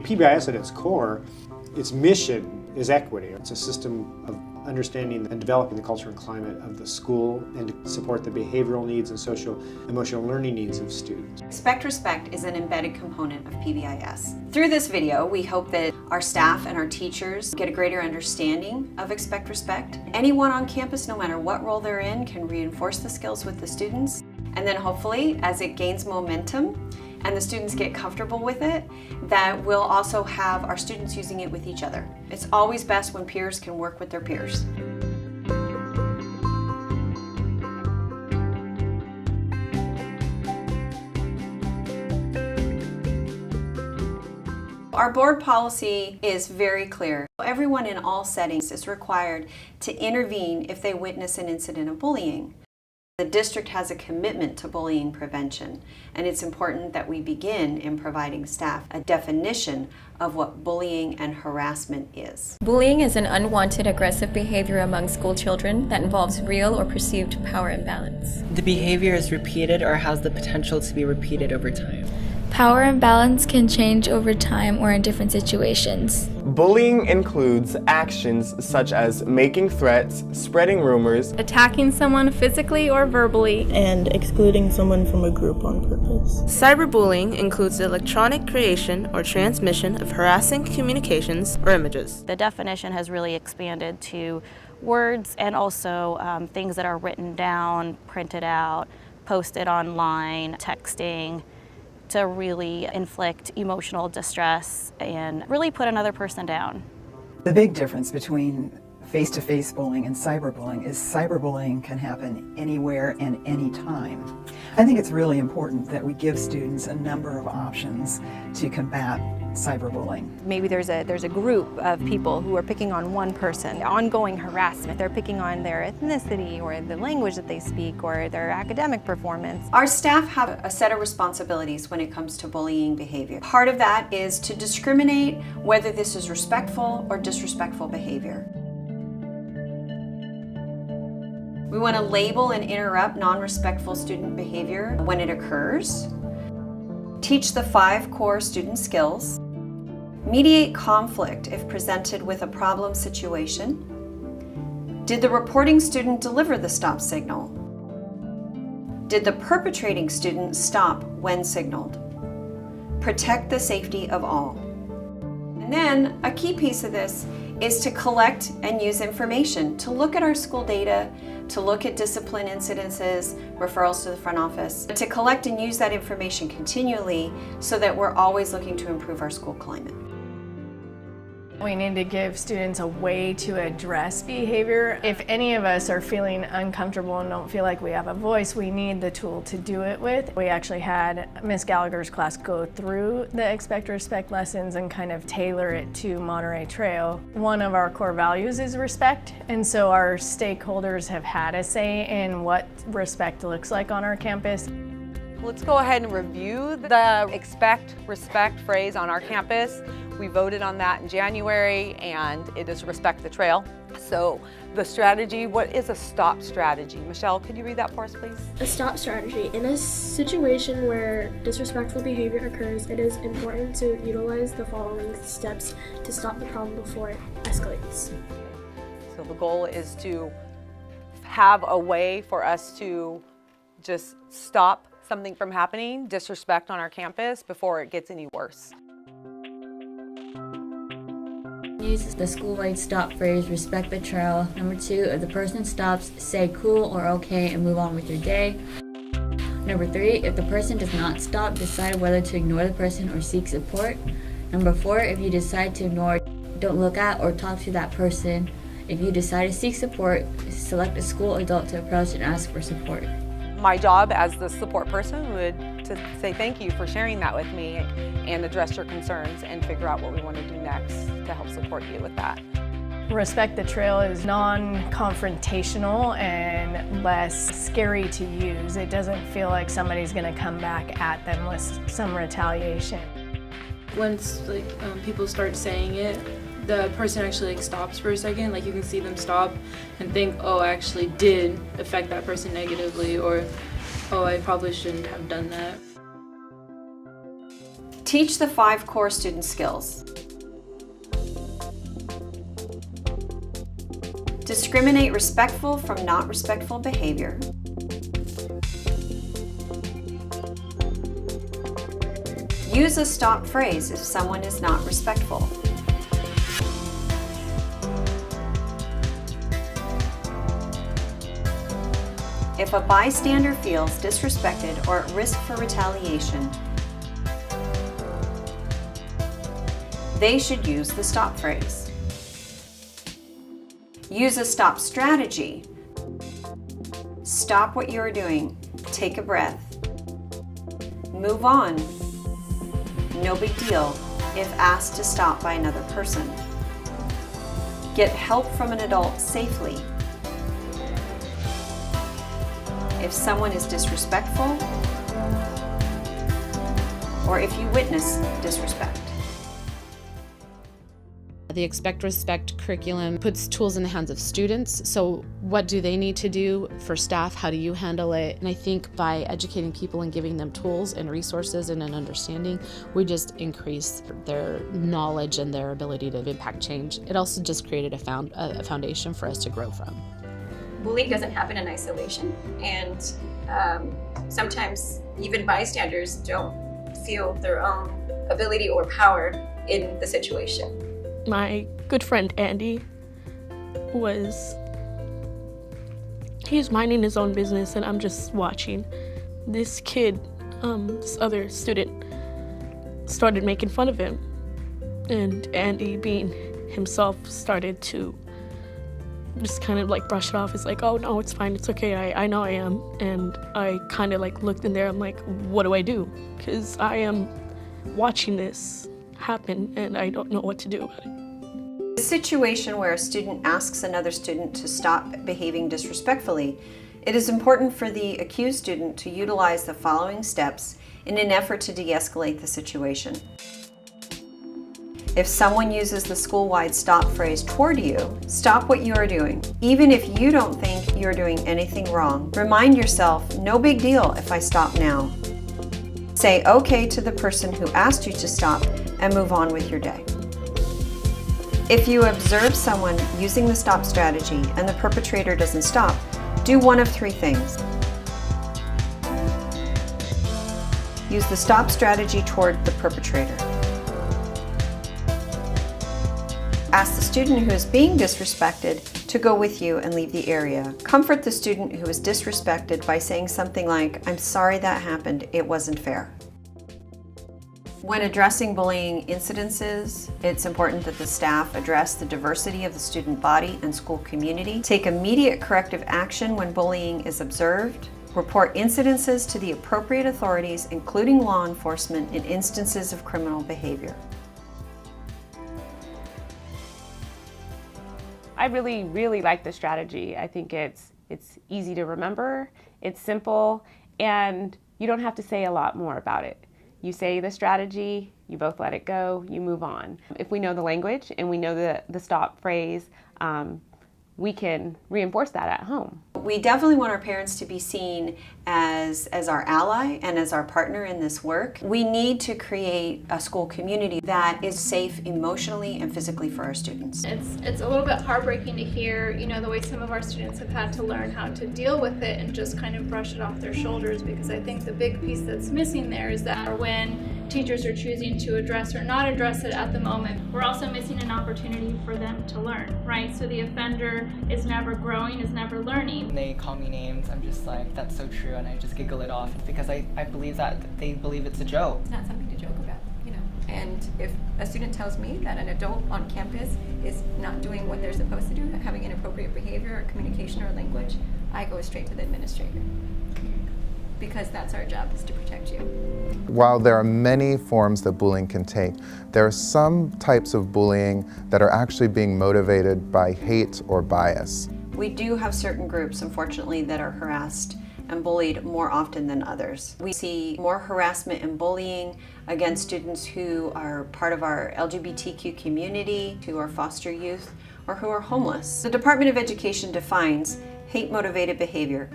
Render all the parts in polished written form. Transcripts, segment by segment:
PBIS at its core, its mission is equity. It's a system of understanding and developing the culture and climate of the school and to support the behavioral needs and social emotional learning needs of students. Expect Respect is an embedded component of PBIS. Through this video, we hope that our staff and our teachers get a greater understanding of Expect Respect. Anyone on campus, no matter what role they're in, can reinforce the skills with the students. And then hopefully, as it gains momentum and the students get comfortable with it, that we'll also have our students using it with each other. It's always best when peers can work with their peers. Our board policy is very clear. Everyone in all settings is required to intervene if they witness an incident of bullying. The district has a commitment to bullying prevention, and it's important that we begin in providing staff a definition of what bullying and harassment is. Bullying is an unwanted aggressive behavior among school children that involves real or perceived power imbalance. The behavior is repeated or has the potential to be repeated over time. Power imbalance can change over time or in different situations. Bullying includes actions such as making threats, spreading rumors, attacking someone physically or verbally, and excluding someone from a group on purpose. Cyberbullying includes the electronic creation or transmission of harassing communications or images. The definition has really expanded to words and also things that are written down, printed out, posted online, texting, to really inflict emotional distress and really put another person down. The big difference between face-to-face bullying and cyberbullying is cyberbullying can happen anywhere and anytime. I think it's really important that we give students a number of options to combat cyberbullying. Maybe there's a group of people who are picking on one person. Ongoing harassment, they're picking on their ethnicity or the language that they speak or their academic performance. Our staff have a set of responsibilities when it comes to bullying behavior. Part of that is to discriminate whether this is respectful or disrespectful behavior. We want to label and interrupt non-respectful student behavior when it occurs. Teach the 5 core student skills. Mediate conflict if presented with a problem situation. Did the reporting student deliver the stop signal? Did the perpetrating student stop when signaled? Protect the safety of all. And then a key piece of this is to collect and use information, to look at our school data, to look at discipline incidences, referrals to the front office, to collect and use that information continually so that we're always looking to improve our school climate. We need to give students a way to address behavior. If any of us are feeling uncomfortable and don't feel like we have a voice, we need the tool to do it with. We actually had Ms. Gallagher's class go through the Expect Respect lessons and kind of tailor it to Monterey Trail. One of our core values is respect, and so our stakeholders have had a say in what respect looks like on our campus. Let's go ahead and review the Expect Respect phrase on our campus. We voted on that in January, and it is respect the trail. So the strategy, what is a stop strategy? Michelle, could you read that for us, please? A stop strategy. In a situation where disrespectful behavior occurs, it is important to utilize the following steps to stop the problem before it escalates. So the goal is to have a way for us to just stop something from happening, disrespect on our campus, before it gets any worse. Use the school-wide stop phrase, respect the trail. Number 2, if the person stops, say cool or okay and move on with your day. Number 3, if the person does not stop, decide whether to ignore the person or seek support. Number 4, if you decide to ignore, don't look at or talk to that person. If you decide to seek support, select a school adult to approach and ask for support. My job as the support person would to say thank you for sharing that with me and address your concerns and figure out what we want to do next to help support you with that. Respect the Trail is non-confrontational and less scary to use. It doesn't feel like somebody's going to come back at them with some retaliation. Once people start saying it, the person actually stops for a second. You can see them stop and think, oh, I actually did affect that person negatively, or oh, I probably shouldn't have done that. Teach the 5 core student skills. Discriminate respectful from not respectful behavior. Use a stop phrase if someone is not respectful. If a bystander feels disrespected or at risk for retaliation, they should use the stop phrase. Use a stop strategy. Stop what you are doing. Take a breath. Move on. No big deal if asked to stop by another person. Get help from an adult safely. If someone is disrespectful, or if you witness disrespect. The Expect Respect curriculum puts tools in the hands of students. So what do they need to do? For staff, how do you handle it? And I think by educating people and giving them tools and resources and an understanding, we just increase their knowledge and their ability to impact change. It also just created a foundation for us to grow from. Bullying doesn't happen in isolation, and sometimes even bystanders don't feel their own ability or power in the situation. My good friend Andy he's minding his own business and I'm just watching. This kid, this other student, started making fun of him, and Andy, being himself, started to just kind of like brush it off. It's like, oh no, it's fine, it's okay, I know I am. And I kind of like looked in there, I'm like, what do I do? Because I am watching this happen and I don't know what to do about it. A situation where a student asks another student to stop behaving disrespectfully, it is important for the accused student to utilize the following steps in an effort to de-escalate the situation. If someone uses the school-wide stop phrase toward you, stop what you are doing. Even if you don't think you're doing anything wrong, remind yourself, no big deal if I stop now. Say okay to the person who asked you to stop and move on with your day. If you observe someone using the stop strategy and the perpetrator doesn't stop, do one of 3 things. Use the stop strategy toward the perpetrator. Ask the student who is being disrespected to go with you and leave the area. Comfort the student who is disrespected by saying something like, "I'm sorry that happened, it wasn't fair." When addressing bullying incidences, it's important that the staff address the diversity of the student body and school community, take immediate corrective action when bullying is observed, report incidences to the appropriate authorities, including law enforcement, in instances of criminal behavior. I really like the strategy. I think it's easy to remember, it's simple, and you don't have to say a lot more about it. You say the strategy, you both let it go, you move on. If we know the language and we know the stop phrase, we can reinforce that at home. We definitely want our parents to be seen as our ally and as our partner in this work. We need to create a school community that is safe emotionally and physically for our students. It's a little bit heartbreaking to hear, the way some of our students have had to learn how to deal with it and just kind of brush it off their shoulders, because I think the big piece that's missing there is that when teachers are choosing to address or not address it at the moment, we're also missing an opportunity for them to learn, right? So the offender is never growing, is never learning. When they call me names, I'm just like, that's so true, and I just giggle it off because I believe that they believe it's a joke. It's not something to joke about, And if a student tells me that an adult on campus is not doing what they're supposed to do, having inappropriate behavior or communication or language, I go straight to the administrator. Because that's our job, is to protect you. While there are many forms that bullying can take, there are some types of bullying that are actually being motivated by hate or bias. We do have certain groups, unfortunately, that are harassed and bullied more often than others. We see more harassment and bullying against students who are part of our LGBTQ community, who are foster youth, or who are homeless. The Department of Education defines hate-motivated behavior.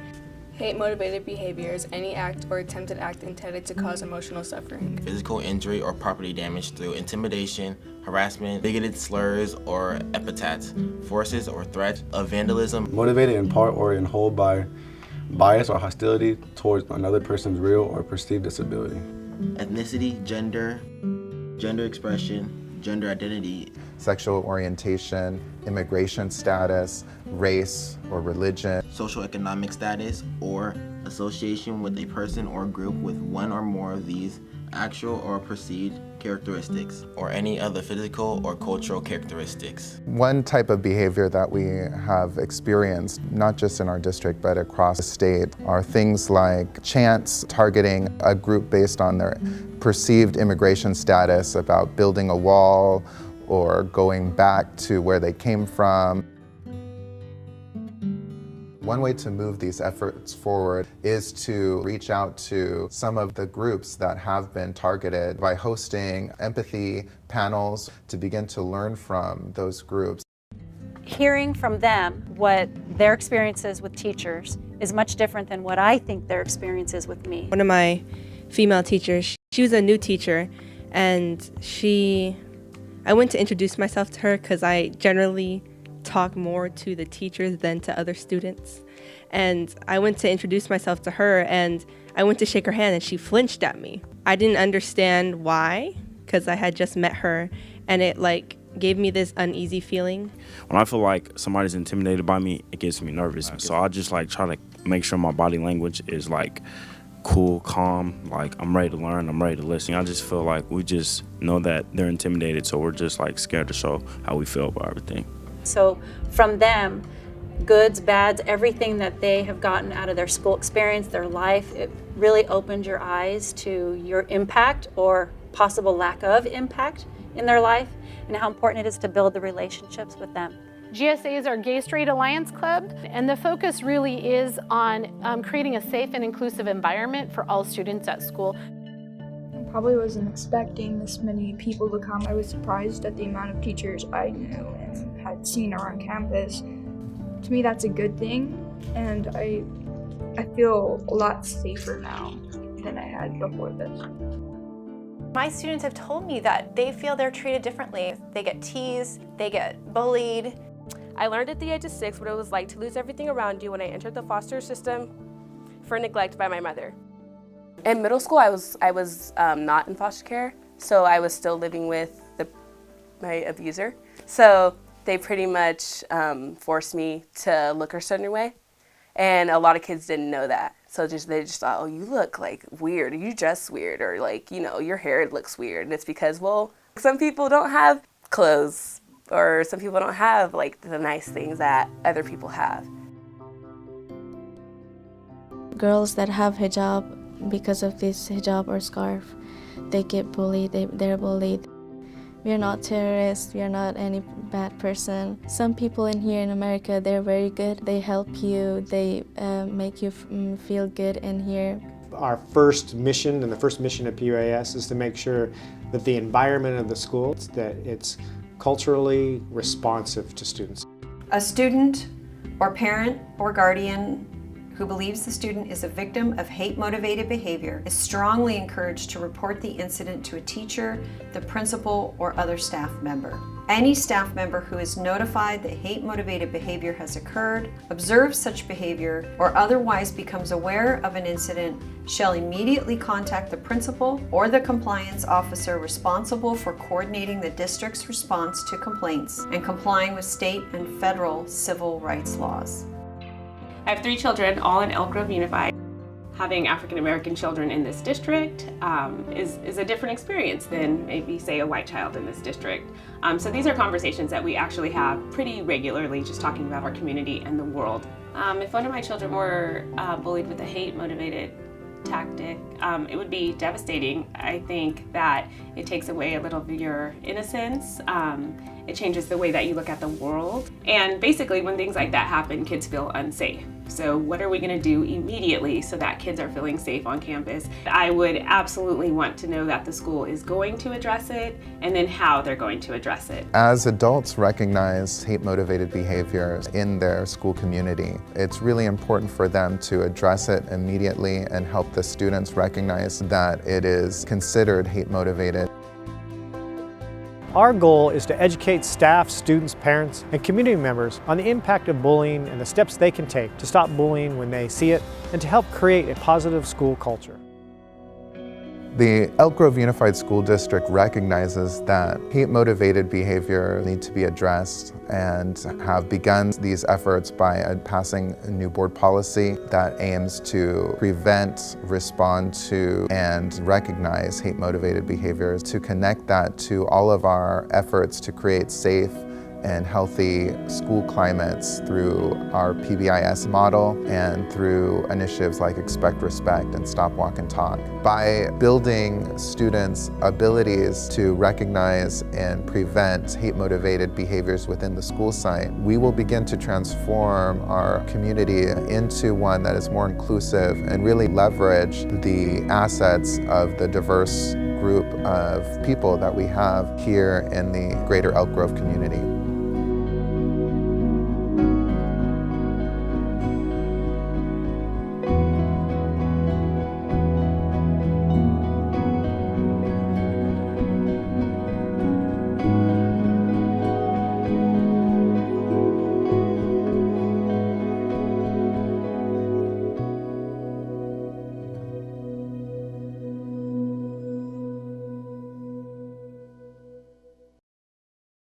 Hate-motivated behavior is any act or attempted act intended to cause emotional suffering. Physical injury or property damage through intimidation, harassment, bigoted slurs or epithets, forces or threats of vandalism. Motivated in part or in whole by bias or hostility towards another person's real or perceived disability. Ethnicity, gender, gender expression, gender identity. Sexual orientation, immigration status, race or religion. Socioeconomic status or association with a person or group with one or more of these actual or perceived characteristics, or any other physical or cultural characteristics. One type of behavior that we have experienced, not just in our district but across the state, are things like chants targeting a group based on their perceived immigration status, about building a wall or going back to where they came from. One way to move these efforts forward is to reach out to some of the groups that have been targeted by hosting empathy panels to begin to learn from those groups. Hearing from them what their experience is with teachers is much different than what I think their experience is with me. One of my female teachers, she was a new teacher, and I went to introduce myself to her because I generally talk more to the teachers than to other students. And I went to introduce myself to her, and I went to shake her hand, and she flinched at me. I didn't understand why, because I had just met her, and it gave me this uneasy feeling. When I feel like somebody's intimidated by me, it gets me nervous. So I just try to make sure my body language is cool, calm, I'm ready to learn, I'm ready to listen. I just feel like we just know that they're intimidated, so we're just scared to show how we feel about everything. So from them, goods, bads, everything that they have gotten out of their school experience, their life, it really opened your eyes to your impact or possible lack of impact in their life, and how important it is to build the relationships with them. GSA is our Gay Straight Alliance Club, and the focus really is on creating a safe and inclusive environment for all students at school. I probably wasn't expecting this many people to come. I was surprised at the amount of teachers I knew and had seen around campus. To me, that's a good thing, and I feel a lot safer now than I had before this. My students have told me that they feel they're treated differently. They get teased, they get bullied. I learned at the age of 6 what it was like to lose everything around you when I entered the foster system for neglect by my mother. In middle school, I was not in foster care, so I was still living with my abuser. So they pretty much forced me to look a certain way, and a lot of kids didn't know that. So they just thought, oh, you look weird, or you dress weird, or your hair looks weird. And it's because, well, some people don't have clothes, or some people don't have the nice things that other people have. Girls that have hijab, because of this hijab or scarf, they get bullied, they're bullied. We are not terrorists, we are not any bad person. Some people in here in America, they're very good. They help you, they make you feel good in here. Our first mission, and the first mission at PUAS, is to make sure that the environment of the school, that it's culturally responsive to students. A student or parent or guardian who believes the student is a victim of hate-motivated behavior is strongly encouraged to report the incident to a teacher, the principal, or other staff member. Any staff member who is notified that hate-motivated behavior has occurred, observes such behavior, or otherwise becomes aware of an incident shall immediately contact the principal or the compliance officer responsible for coordinating the district's response to complaints and complying with state and federal civil rights laws. I have 3 children, all in Elk Grove Unified. Having African American children in this district is a different experience than maybe, say, a white child in this district. So these are conversations that we actually have pretty regularly, just talking about our community and the world. If one of my children were bullied with a hate-motivated tactic, it would be devastating. I think that it takes away a little of your innocence. It changes the way that you look at the world. And basically, when things like that happen, kids feel unsafe. So what are we going to do immediately so that kids are feeling safe on campus? I would absolutely want to know that the school is going to address it and then how they're going to address it. As adults recognize hate-motivated behaviors in their school community, it's really important for them to address it immediately and help the students recognize that it is considered hate-motivated. Our goal is to educate staff, students, parents, and community members on the impact of bullying and the steps they can take to stop bullying when they see it and to help create a positive school culture. The Elk Grove Unified School District recognizes that hate-motivated behavior need to be addressed and have begun these efforts by passing a new board policy that aims to prevent, respond to, and recognize hate-motivated behaviors, to connect that to all of our efforts to create safe and healthy school climates through our PBIS model and through initiatives like Expect, Respect, and Stop, Walk, and Talk. By building students' abilities to recognize and prevent hate-motivated behaviors within the school site, we will begin to transform our community into one that is more inclusive and really leverage the assets of the diverse group of people that we have here in the greater Elk Grove community.